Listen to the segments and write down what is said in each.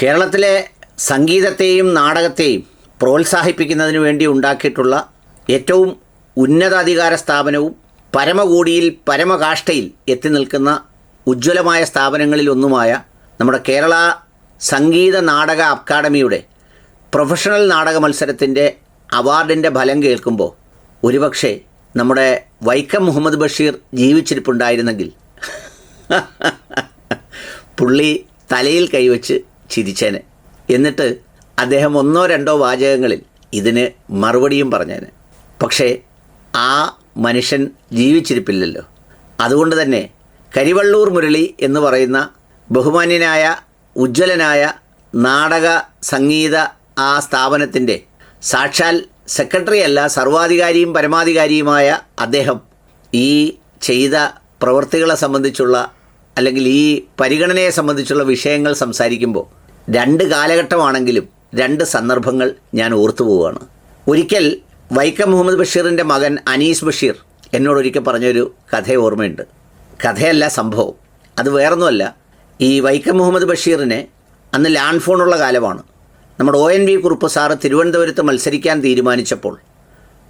കേരളത്തിലെ സംഗീതത്തെയും നാടകത്തെയും പ്രോത്സാഹിപ്പിക്കുന്നതിന് വേണ്ടി ഉണ്ടാക്കിയിട്ടുള്ള ഏറ്റവും ഉന്നതാധികാര സ്ഥാപനവും പരമകോടിയിൽ പരമകാഷ്ഠയിൽ എത്തി നിൽക്കുന്ന ഉജ്ജ്വലമായ സ്ഥാപനങ്ങളിലൊന്നുമായ നമ്മുടെ കേരള സംഗീത നാടക അക്കാദമിയുടെ പ്രൊഫഷണൽ നാടക മത്സരത്തിൻ്റെ അവാർഡിൻ്റെ ഫലം കേൾക്കുമ്പോൾ ഒരുപക്ഷെ നമ്മുടെ വൈക്കം മുഹമ്മദ് ബഷീർ ജീവിച്ചിരിപ്പുണ്ടായിരുന്നെങ്കിൽ പുള്ളി തലയിൽ കൈവച്ച് ചിരിച്ചേനെ. എന്നിട്ട് അദ്ദേഹം ഒന്നോ രണ്ടോ വാചകങ്ങളിൽ ഇതിന് മറുപടിയും പറഞ്ഞേനെ. പക്ഷേ ആ മനുഷ്യൻ ജീവിച്ചിരിപ്പില്ലല്ലോ. അതുകൊണ്ട് തന്നെ കരിവള്ളൂർ മുരളി എന്ന് പറയുന്ന ബഹുമാന്യനായ ഉജ്ജ്വലനായ നാടക സംഗീത ആ സ്ഥാപനത്തിൻ്റെ സാക്ഷാൽ സെക്രട്ടറി അല്ല, സർവാധികാരിയും പരമാധികാരിയുമായ അദ്ദേഹം ഈ ചെയ്ത പ്രവൃത്തികളെ സംബന്ധിച്ചുള്ള അല്ലെങ്കിൽ ഈ പരിഗണനയെ സംബന്ധിച്ചുള്ള വിഷയങ്ങൾ സംസാരിക്കുമ്പോൾ രണ്ട് കാലഘട്ടമാണെങ്കിലും രണ്ട് സന്ദർഭങ്ങൾ ഞാൻ ഓർത്തു പോവുകയാണ്. ഒരിക്കൽ വൈക്കം മുഹമ്മദ് ബഷീറിൻ്റെ മകൻ അനീസ് ബഷീർ എന്നോടൊരിക്കൽ പറഞ്ഞൊരു കഥ ഓർമ്മയുണ്ട്. കഥയല്ല, സംഭവം. അത് വേറൊന്നുമല്ല, ഈ വൈക്കം മുഹമ്മദ് ബഷീറിനെ അന്ന് ലാൻഡ് ഫോണുള്ള കാലമാണ്. നമ്മുടെ ONV കുറുപ്പ് സാറ് തിരുവനന്തപുരത്ത് മത്സരിക്കാൻ തീരുമാനിച്ചപ്പോൾ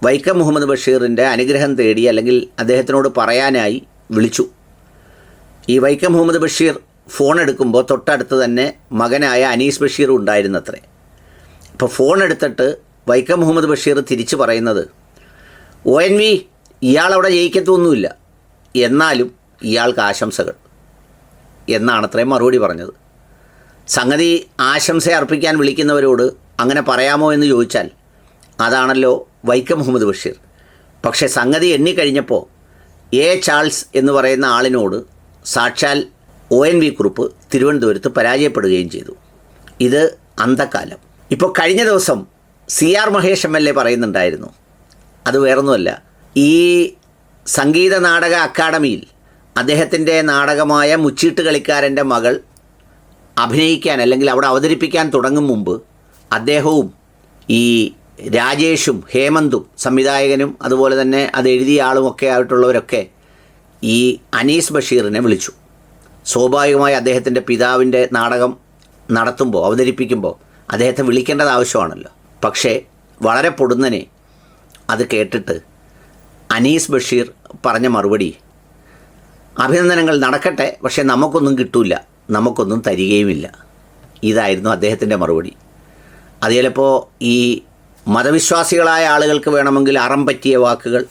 വൈക്കം മുഹമ്മദ് ബഷീറിൻ്റെ അനുഗ്രഹം തേടി അല്ലെങ്കിൽ അദ്ദേഹത്തിനോട് പറയാനായി വിളിച്ചു. ഈ വൈക്കം മുഹമ്മദ് ബഷീർ ഫോൺ എടുക്കുമ്പോൾ തൊട്ടടുത്ത് തന്നെ മകനായ അനീസ് ബഷീർ ഉണ്ടായിരുന്നത്രേ. അപ്പോൾ ഫോൺ എടുത്തിട്ട് വൈക്കം മുഹമ്മദ് ബഷീർ തിരിച്ചു പറയുന്നത്, ONV ഇയാളവിടെ ജയിക്കത്തൊന്നുമില്ല, എന്നാലും ഇയാൾക്ക് ആശംസകൾ എന്നാണത്രേ മറുപടി പറഞ്ഞത്. സംഗതി ആശംസ അർപ്പിക്കാൻ വിളിക്കുന്നവരോട് അങ്ങനെ പറയാമോ എന്ന് ചോദിച്ചാൽ അതാണല്ലോ വൈക്കം മുഹമ്മദ് ബഷീർ. പക്ഷേ സംഗതി എണ്ണിക്കഴിഞ്ഞപ്പോൾ ചാൾസ് എന്ന് പറയുന്ന ആളിനോട് സാക്ഷാൽ ONV കുറുപ്പ് തിരുവനന്തപുരത്ത് പരാജയപ്പെടുകയും ചെയ്തു. ഇത് അന്തക്കാലം. ഇപ്പോൾ കഴിഞ്ഞ ദിവസം CR മഹേഷ് MLA പറയുന്നുണ്ടായിരുന്നു, അത് വേറൊന്നുമല്ല, ഈ സംഗീത നാടക അക്കാദമിയിൽ അദ്ദേഹത്തിൻ്റെ നാടകമായ മുച്ചീട്ട് കളിക്കാരൻ്റെ മകൾ അഭിനയിക്കാൻ അല്ലെങ്കിൽ അവിടെ അവതരിപ്പിക്കാൻ തുടങ്ങും മുമ്പ് അദ്ദേഹവും ഈ രാജേഷും ഹേമന്തും സംവിധായകനും അതുപോലെ തന്നെ അത് എഴുതിയ ആളുമൊക്കെ ആയിട്ടുള്ളവരൊക്കെ ഈ അനീസ് ബഷീറിനെ വിളിച്ചു. സ്വാഭാവികമായി അദ്ദേഹത്തിൻ്റെ പിതാവിൻ്റെ നാടകം നടത്തുമ്പോൾ അവതരിപ്പിക്കുമ്പോൾ അദ്ദേഹത്തെ വിളിക്കേണ്ടത് ആവശ്യമാണല്ലോ. പക്ഷേ വളരെ പൊടുന്നനെ അത് കേട്ടിട്ട് അനീസ് ബഷീർ പറഞ്ഞ മറുപടി, അഭിനന്ദനങ്ങൾ നടക്കട്ടെ, പക്ഷേ നമുക്കൊന്നും കിട്ടൂല, നമുക്കൊന്നും തരികയുമില്ല. ഇതായിരുന്നു അദ്ദേഹത്തിൻ്റെ മറുപടി. അത് ചിലപ്പോൾ ഈ മതവിശ്വാസികളായ ആളുകൾക്ക് വേണമെങ്കിൽ അറം പറ്റിയ വാക്കുകൾ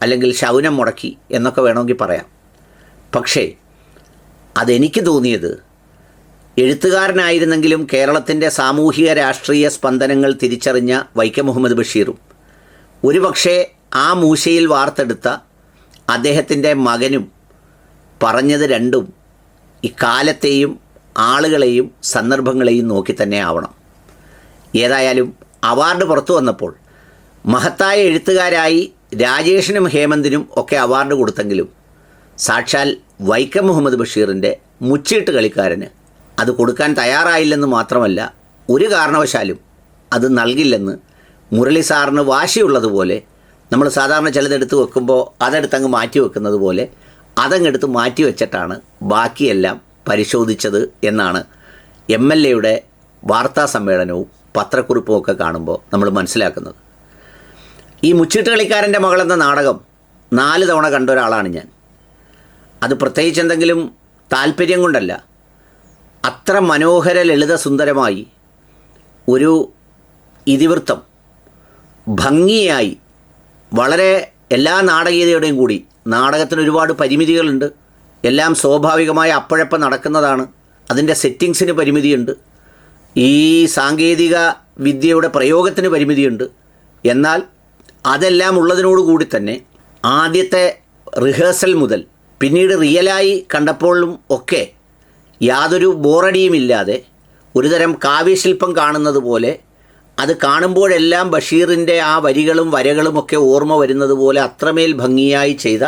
അല്ലെങ്കിൽ ശൗനം മുടക്കി എന്നൊക്കെ വേണമെങ്കിൽ പറയാം. പക്ഷേ അതെനിക്ക് തോന്നിയത്, എഴുത്തുകാരനായിരുന്നെങ്കിലും കേരളത്തിൻ്റെ സാമൂഹിക രാഷ്ട്രീയ സ്പന്ദനങ്ങൾ തിരിച്ചറിഞ്ഞ വൈക്കം മുഹമ്മദ് ബഷീറും ഒരുപക്ഷെ ആ മൂശയിൽ വാർത്തെടുത്ത അദ്ദേഹത്തിൻ്റെ മകനും പറഞ്ഞത് രണ്ടും ഇക്കാലത്തെയും ആളുകളെയും സന്ദർഭങ്ങളെയും നോക്കി തന്നെ ആവണം. ഏതായാലും അവാർഡ് പുറത്തു വന്നപ്പോൾ മഹത്തായ എഴുത്തുകാരായി രാജേഷിനും ഹേമന്തിനും ഒക്കെ അവാർഡ് കൊടുത്തെങ്കിലും സാക്ഷാൽ വൈക്കം മുഹമ്മദ് ബഷീറിൻ്റെ മുച്ചീട്ട് കളിക്കാരന് അത് കൊടുക്കാൻ തയ്യാറായില്ലെന്ന് മാത്രമല്ല, ഒരു കാരണവശാലും അത് നൽകില്ലെന്ന് മുരളി സാറിന് വാശിയുള്ളതുപോലെ നമ്മൾ സാധാരണ ചിലതെടുത്ത് വെക്കുമ്പോൾ അതെടുത്തങ്ങ് മാറ്റി വെക്കുന്നത് പോലെ അതങ്ങെടുത്ത് മാറ്റി വെച്ചിട്ടാണ് ബാക്കിയെല്ലാം പരിശോധിച്ചത് എന്നാണ് MLAയുടെ വാർത്താ സമ്മേളനവും പത്രക്കുറിപ്പും ഒക്കെ കാണുമ്പോൾ നമ്മൾ മനസ്സിലാക്കുന്നത്. ഈ മുച്ചീട്ട് കളിക്കാരൻ്റെ മകളെന്ന നാടകം 4 തവണ കണ്ട ഒരാളാണ് ഞാൻ. അത് പ്രത്യേകിച്ച് എന്തെങ്കിലും താല്പര്യം കൊണ്ടല്ല, അത്ര മനോഹര ലളിത സുന്ദരമായി ഒരു ഇതിവൃത്തം ഭംഗിയായി വളരെ എല്ലാ നാടകീയതയോടെയും കൂടി, നാടകത്തിന് ഒരുപാട് പരിമിതികളുണ്ട്, എല്ലാം സ്വാഭാവികമായി അപ്പോഴപ്പം നടക്കുന്നതാണ്, അതിൻ്റെ സെറ്റിങ്സിന് പരിമിതിയുണ്ട്, ഈ സാങ്കേതിക വിദ്യയുടെ പ്രയോഗത്തിന് പരിമിതിയുണ്ട്. എന്നാൽ അതെല്ലാം ഉള്ളതിനോടുകൂടി തന്നെ ആദ്യത്തെ റിഹേഴ്സൽ മുതൽ പിന്നീട് റിയലായി കണ്ടപ്പോഴും ഒക്കെ യാതൊരു ബോറടിയുമില്ലാതെ ഒരുതരം കാവ്യശില്പം കാണുന്നത് പോലെ, അത് കാണുമ്പോഴെല്ലാം ബഷീറിൻ്റെ ആ വരികളും വരകളുമൊക്കെ ഓർമ്മ വരുന്നത് പോലെ അത്രമേൽ ഭംഗിയായി ചെയ്ത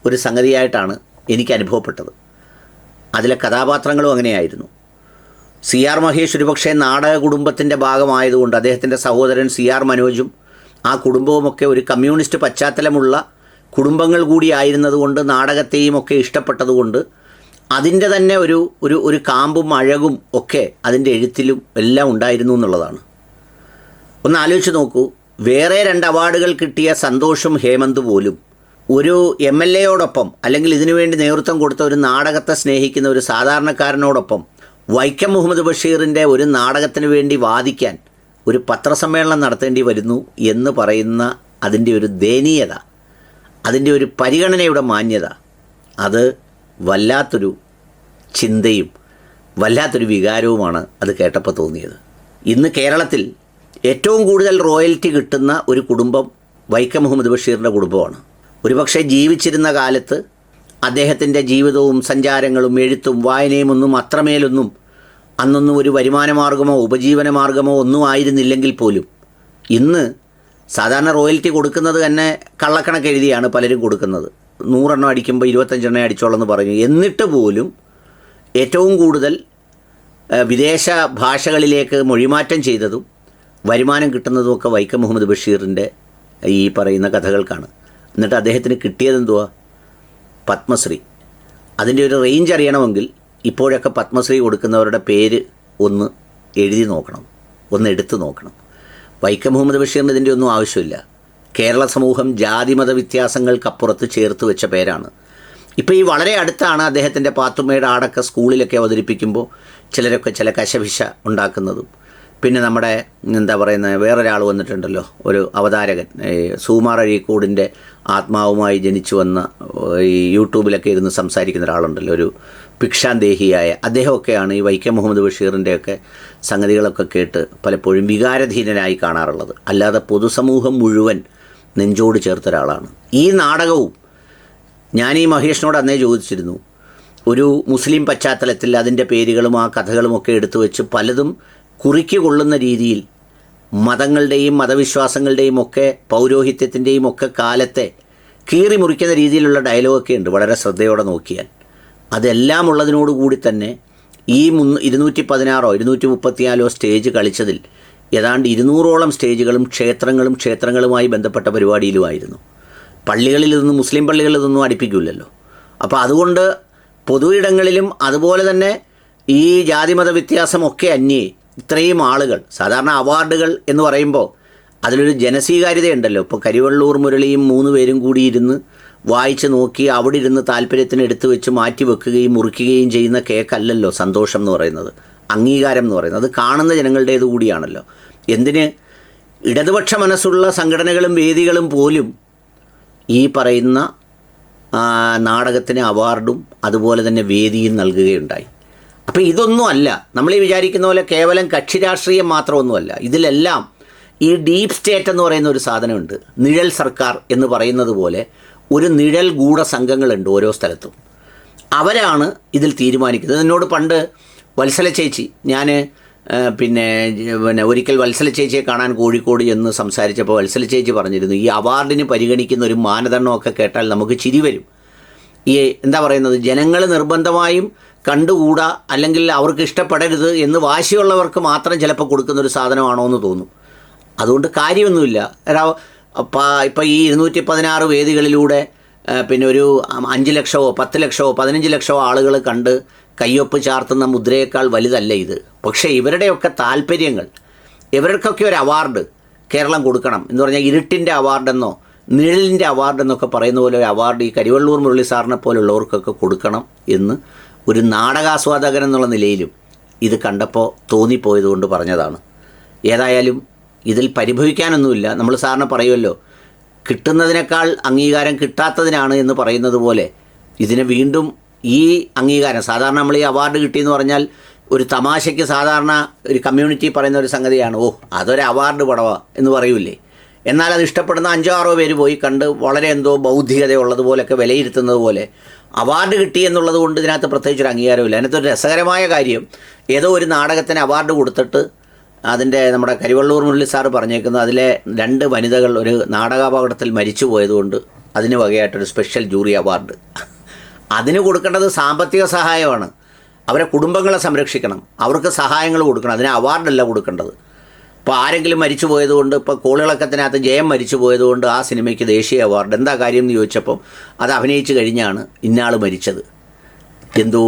ഒരു സംഗതിയായിട്ടാണ് എനിക്ക് അനുഭവപ്പെട്ടത്. അതിലെ കഥാപാത്രങ്ങളും അങ്ങനെയായിരുന്നു. CR മഹേഷ് ഒരുപക്ഷെ നാടക കുടുംബത്തിൻ്റെ ഭാഗമായതുകൊണ്ട് അദ്ദേഹത്തിൻ്റെ സഹോദരൻ CR മനോജും ആ കുടുംബവുമൊക്കെ ഒരു കമ്മ്യൂണിസ്റ്റ് പശ്ചാത്തലമുള്ള കുടുംബങ്ങൾ കൂടി ആയിരുന്നതുകൊണ്ട് നാടകത്തെയും ഒക്കെ ഇഷ്ടപ്പെട്ടതുകൊണ്ട് അതിൻ്റെ തന്നെ ഒരു ഒരു ഒരു കാമ്പും അഴകും ഒക്കെ അതിൻ്റെ എഴുത്തിലും എല്ലാം ഉണ്ടായിരുന്നു എന്നുള്ളതാണ്. ഒന്ന് ആലോചിച്ച് നോക്കൂ, വേറെ 2 അവാർഡുകൾ കിട്ടിയ സന്തോഷും ഹേമന്ത് പോലും ഒരു MLA അല്ലെങ്കിൽ ഇതിനുവേണ്ടി നേതൃത്വം കൊടുത്ത ഒരു നാടകത്തെ സ്നേഹിക്കുന്ന ഒരു സാധാരണക്കാരനോടൊപ്പം വൈക്കം മുഹമ്മദ് ബഷീറിൻ്റെ ഒരു നാടകത്തിന് വേണ്ടി വാദിക്കാൻ ഒരു പത്രസമ്മേളനം നടത്തേണ്ടി വരുന്നു എന്ന് പറയുന്ന അതിൻ്റെ ഒരു ദയനീയത, അതിൻ്റെ ഒരു പരിഗണനയുടെ മാന്യത, അത് വല്ലാത്തൊരു ചിന്തയും വല്ലാത്തൊരു വികാരവുമാണ് അത് കേട്ടപ്പോൾ തോന്നിയത്. ഇന്ന് കേരളത്തിൽ ഏറ്റവും കൂടുതൽ റോയൽറ്റി കിട്ടുന്ന ഒരു കുടുംബം വൈക്കം മുഹമ്മദ് ബഷീറിൻ്റെ കുടുംബമാണ്. ഒരുപക്ഷെ ജീവിച്ചിരുന്ന കാലത്ത് അദ്ദേഹത്തിൻ്റെ ജീവിതവും സഞ്ചാരങ്ങളും എഴുത്തും വായനയും ഒന്നും അത്രമേലൊന്നും അന്നൊന്നും ഒരു വരുമാനമാർഗമോ ഉപജീവനമാർഗമോ ഒന്നും ആയിരുന്നില്ലെങ്കിൽ പോലും ഇന്ന് സാധാരണ റോയൽറ്റി കൊടുക്കുന്നത് തന്നെ കള്ളക്കണക്ക് എഴുതിയാണ് പലരും കൊടുക്കുന്നത്. 100 എണ്ണം അടിക്കുമ്പോൾ 25 എണ്ണം അടിച്ചോളെന്ന് പറഞ്ഞു. എന്നിട്ട് പോലും ഏറ്റവും കൂടുതൽ വിദേശ ഭാഷകളിലേക്ക് മൊഴിമാറ്റം ചെയ്തതും വരുമാനം കിട്ടുന്നതുമൊക്കെ വൈക്കം മുഹമ്മദ് ബഷീറിൻ്റെ ഈ പറയുന്ന കഥകൾക്കാണ്. എന്നിട്ട് അദ്ദേഹത്തിന് കിട്ടിയതെന്തുവാ? പത്മശ്രീ. അതിൻ്റെ ഒരു റേഞ്ച് അറിയണമെങ്കിൽ ഇപ്പോഴൊക്കെ പത്മശ്രീ കൊടുക്കുന്നവരുടെ പേര് ഒന്ന് എഴുതി നോക്കണം, ഒന്ന് എടുത്തു നോക്കണം. വൈക്കം മുഹമ്മദ് ബഷീറിന് ഇതിൻ്റെ ഒന്നും ആവശ്യമില്ല. കേരള സമൂഹം ജാതിമത വ്യത്യാസങ്ങൾക്കപ്പുറത്ത് ചേർത്ത് വെച്ച പേരാണ്. ഇപ്പോൾ ഈ വളരെ അടുത്താണ് അദ്ദേഹത്തിൻ്റെ പാത്തുമ്മയുടെ ആടൊക്കെ സ്കൂളിലൊക്കെ അവതരിപ്പിക്കുമ്പോൾ ചിലരൊക്കെ ചില കശപിശ ഉണ്ടാക്കുന്നതും. പിന്നെ നമ്മുടെ എന്താ പറയുന്നത്, വേറൊരാൾ വന്നിട്ടുണ്ടല്ലോ, ഒരു അവതാരകൻ, സുകുമാർ അഴീക്കോടിൻ്റെ ആത്മാവുമായി ജനിച്ചു വന്ന ഈ യൂട്യൂബിലൊക്കെ ഇരുന്ന് സംസാരിക്കുന്ന ഒരാളുണ്ടല്ലോ, ഒരു ഭിക്ഷാന്തേഹിയായ അദ്ദേഹമൊക്കെയാണ് ഈ വൈക്കം മുഹമ്മദ് ബഷീറിൻ്റെയൊക്കെ സംഗതികളൊക്കെ കേട്ട് പലപ്പോഴും വികാരധീനനായി കാണാറുള്ളത്. അല്ലാതെ പൊതുസമൂഹം മുഴുവൻ നെഞ്ചോട് ചേർത്ത ഒരാളാണ്. ഈ നാടകവും ഞാൻ ഈ മഹേഷിനോട് അന്നേ ചോദിച്ചിരുന്നു, ഒരു മുസ്ലിം പശ്ചാത്തലത്തിൽ അതിൻ്റെ പേരുകളും ആ കഥകളുമൊക്കെ എടുത്തു വെച്ച് പലതും കുറിക്ക് കൊള്ളുന്ന രീതിയിൽ മതങ്ങളുടെയും മതവിശ്വാസങ്ങളുടെയും ഒക്കെ പൗരോഹിത്യത്തിൻ്റെയും ഒക്കെ കാലത്തെ കീറി മുറിക്കുന്ന രീതിയിലുള്ള ഡയലോഗൊക്കെ ഉണ്ട് വളരെ ശ്രദ്ധയോടെ നോക്കിയാൽ. അതെല്ലാം ഉള്ളതിനോടുകൂടി തന്നെ ഈ 216 234 സ്റ്റേജ് കളിച്ചതിൽ ഏതാണ്ട് 200ഓളം സ്റ്റേജുകളും ക്ഷേത്രങ്ങളുമായി ബന്ധപ്പെട്ട പരിപാടിയിലുമായിരുന്നു. പള്ളികളിൽ നിന്നും മുസ്ലിം പള്ളികളിൽ നിന്നും അടുപ്പിക്കില്ലല്ലോ. അപ്പോൾ അതുകൊണ്ട് പൊതു ഇടങ്ങളിലും അതുപോലെ തന്നെ ഈ ജാതിമത വ്യത്യാസമൊക്കെ അന്യേ ഇത്രയും ആളുകൾ, സാധാരണ അവാർഡുകൾ എന്ന് പറയുമ്പോൾ അതിലൊരു ജനസ്വീകാര്യതയുണ്ടല്ലോ. ഇപ്പോൾ കരിവള്ളൂർ മുരളിയും 3 പേരും കൂടി ഇരുന്ന് വായിച്ച് നോക്കി അവിടെ ഇരുന്ന് താല്പര്യത്തിന് എടുത്തു വെച്ച് മാറ്റി വെക്കുകയും മുറിക്കുകയും ചെയ്യുന്ന കേക്കല്ലല്ലോ സന്തോഷം എന്ന് പറയുന്നത്, അംഗീകാരം എന്ന് പറയുന്നത്. അത് കാണുന്ന ജനങ്ങളുടേത് കൂടിയാണല്ലോ. എന്തിന് ഇടതുപക്ഷ മനസ്സുള്ള സംഘടനകളും വേദികളും പോലും ഈ പറയുന്ന നാടകത്തിന് അവാർഡും അതുപോലെ തന്നെ വേദിയും നൽകുകയുണ്ടായി. അപ്പോൾ ഇതൊന്നും അല്ല നമ്മൾ ഈ വിചാരിക്കുന്ന പോലെ കേവലം കക്ഷി രാഷ്ട്രീയം മാത്രമൊന്നുമല്ല. ഇതിലെല്ലാം ഈ ഡീപ്പ് സ്റ്റേറ്റ് എന്ന് പറയുന്ന ഒരു സാധനമുണ്ട്. നിഴൽ സർക്കാർ എന്ന് പറയുന്നത് പോലെ ഒരു നിഴൽ ഗൂഢസംഘങ്ങളുണ്ട് ഓരോ സ്ഥലത്തും. അവരാണ് ഇതിൽ തീരുമാനിക്കുന്നത്. എന്നോട് പണ്ട് വത്സല ചേച്ചി, ഞാൻ പിന്നെ ഒരിക്കൽ വത്സല ചേച്ചിയെ കാണാൻ കോഴിക്കോട് എന്ന് സംസാരിച്ചപ്പോൾ വത്സല ചേച്ചി പറഞ്ഞിരുന്നു, ഈ അവാർഡിന് പരിഗണിക്കുന്ന ഒരു മാനദണ്ഡമൊക്കെ കേട്ടാൽ നമുക്ക് ചിരി വരും. ഈ എന്താ പറയുന്നത്, ജനങ്ങൾ നിർബന്ധമായും കണ്ടുകൂടാ അല്ലെങ്കിൽ അവർക്ക് ഇഷ്ടപ്പെടരുത് എന്ന് വാശിയുള്ളവർക്ക് മാത്രം ചിലപ്പോൾ കൊടുക്കുന്നൊരു സാധനമാണോ എന്ന് തോന്നും. അതുകൊണ്ട് കാര്യമൊന്നുമില്ല. ഇപ്പോൾ ഈ 216 വേദികളിലൂടെ പിന്നെ ഒരു 5 ലക്ഷമോ 10 ലക്ഷമോ 15 ലക്ഷമോ ആളുകൾ കണ്ട് കയ്യൊപ്പ് ചാർത്തുന്ന മുദ്രയേക്കാൾ വലുതല്ല ഇത്. പക്ഷേ ഇവരുടെയൊക്കെ താല്പര്യങ്ങൾ, ഇവർക്കൊക്കെ ഒരു അവാർഡ് കേരളം കൊടുക്കണം എന്ന് പറഞ്ഞാൽ ഇരുട്ടിൻ്റെ അവാർഡെന്നോ നിഴലിൻ്റെ അവാർഡെന്നൊക്കെ പറയുന്ന പോലെ ഒരു അവാർഡ് ഈ കരിവള്ളൂർ മുരളി സാറിനെ പോലുള്ളവർക്കൊക്കെ കൊടുക്കണം എന്ന് ഒരു നാടകാസ്വാദകൻ എന്നുള്ള നിലയിലും ഇത് കണ്ടപ്പോൾ തോന്നിപ്പോയതുകൊണ്ട് പറഞ്ഞതാണ്. ഏതായാലും ഇതിൽ പരിഭവിക്കാനൊന്നുമില്ല. നമ്മൾ സാറിന് പറയുമല്ലോ, കിട്ടുന്നതിനേക്കാൾ അംഗീകാരം കിട്ടാത്തതിനാണ് എന്ന് പറയുന്നത് പോലെ ഇതിന് വീണ്ടും ഈ അംഗീകാരം, സാധാരണ നമ്മൾ ഈ അവാർഡ് കിട്ടിയെന്ന് പറഞ്ഞാൽ ഒരു തമാശയ്ക്ക് സാധാരണ ഒരു കമ്മ്യൂണിറ്റി പറയുന്ന ഒരു സംഗതിയാണ്, ഓ അതൊരു അവാർഡ് പടവാ എന്ന് പറയൂലേ. എന്നാൽ അത് ഇഷ്ടപ്പെടുന്ന 5-6 പേര് പോയി കണ്ട് വളരെ എന്തോ ബൗദ്ധികത ഉള്ളതുപോലെയൊക്കെ വിലയിരുത്തുന്നത് പോലെ അവാർഡ് കിട്ടി എന്നുള്ളത് കൊണ്ട് ഇതിനകത്ത് പ്രത്യേകിച്ചൊരു അംഗീകാരമില്ല. അതിനകത്തൊരു രസകരമായ കാര്യം, ഏതോ ഒരു നാടകത്തിന് അവാർഡ് കൊടുത്തിട്ട് അതിൻ്റെ നമ്മുടെ കരിവള്ളൂർ മുരളി സാറ് പറഞ്ഞേക്കുന്നത് അതിലെ 2 വനിതകൾ ഒരു നാടകാപകടത്തിൽ മരിച്ചു പോയതുകൊണ്ട് അതിന് വകയായിട്ടൊരു സ്പെഷ്യൽ ജൂറി അവാർഡ്. അതിന് കൊടുക്കേണ്ടത് സാമ്പത്തിക സഹായമാണ്. അവരെ കുടുംബങ്ങളെ സംരക്ഷിക്കണം, അവർക്ക് സഹായങ്ങൾ കൊടുക്കണം, അതിന് അവാർഡല്ല കൊടുക്കേണ്ടത്. ഇപ്പോൾ ആരെങ്കിലും മരിച്ചു പോയതുകൊണ്ട്, ഇപ്പോൾ കോളിളക്കത്തിനകത്ത് ജയം മരിച്ചു പോയതുകൊണ്ട് ആ സിനിമയ്ക്ക് ദേശീയ അവാർഡ്. എന്താ കാര്യം എന്ന് ചോദിച്ചപ്പോൾ അത് അഭിനയിച്ച് കഴിഞ്ഞാണ് ഇന്നയാൾ മരിച്ചത്. എന്തോ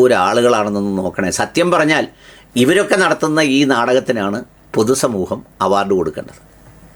ഒരു ആളുകളാണെന്നൊന്ന് നോക്കണേ. സത്യം പറഞ്ഞാൽ ഇവരൊക്കെ നടത്തുന്ന ഈ നാടകത്തിനാണ് പൊതുസമൂഹം അവാർഡ് കൊടുക്കേണ്ടത്.